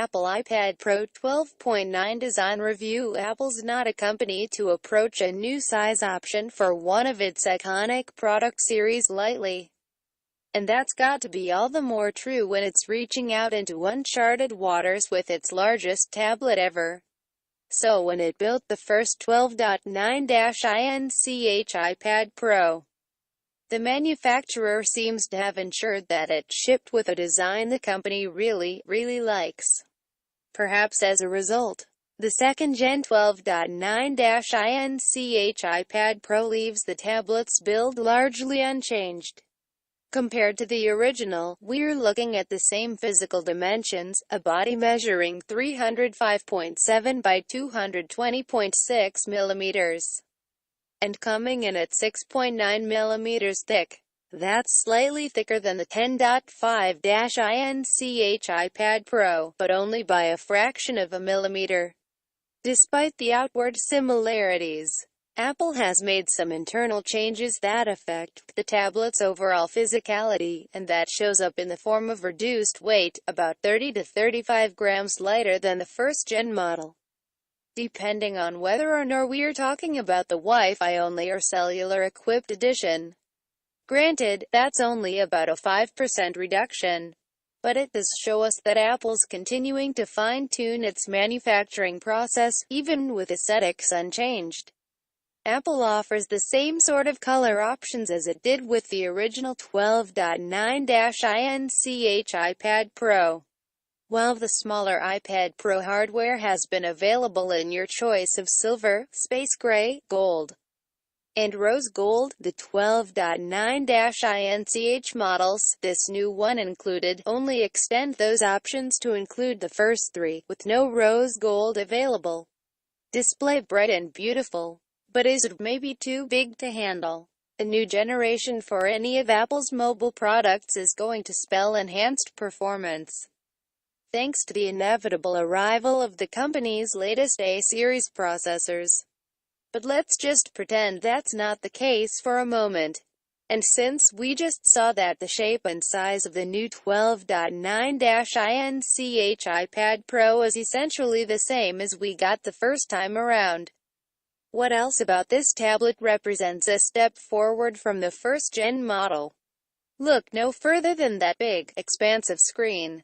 Apple iPad Pro 12.9 Design Review. Apple's not a company to approach a new size option for one of its iconic product series lightly. And that's got to be all the more true when it's reaching out into uncharted waters with its largest tablet ever. So when it built the first 12.9-inch iPad Pro, the manufacturer seems to have ensured that it shipped with a design the company really likes. Perhaps as a result, the second-gen 12.9-inch iPad Pro leaves the tablet's build largely unchanged. Compared to the original, we're looking at the same physical dimensions, a body measuring 305.7 by 220.6 millimeters, and coming in at 6.9 millimeters thick. That's slightly thicker than the 10.5-inch iPad Pro, but only by a fraction of a millimeter. Despite the outward similarities, Apple has made some internal changes that affect the tablet's overall physicality, and that shows up in the form of reduced weight, about 30 to 35 grams lighter than the first-gen model, depending on whether or not we're talking about the Wi-Fi only or cellular-equipped edition. Granted, that's only about a 5% reduction, but it does show us that Apple's continuing to fine-tune its manufacturing process, even with aesthetics unchanged. Apple offers the same sort of color options as it did with the original 12.9-inch iPad Pro. While the smaller iPad Pro hardware has been available in your choice of silver, space gray, gold, and rose gold, the 12.9-inch models, this new one included, only extend those options to include the first three, with no rose gold available. Display bright and beautiful, but is it maybe too big to handle? A new generation for any of Apple's mobile products is going to spell enhanced performance, thanks to the inevitable arrival of the company's latest A-series processors. But let's just pretend that's not the case for a moment. And since we just saw that the shape and size of the new 12.9-inch iPad Pro is essentially the same as we got the first time around, what else about this tablet represents a step forward from the first-gen model? Look no further than that big, expansive screen.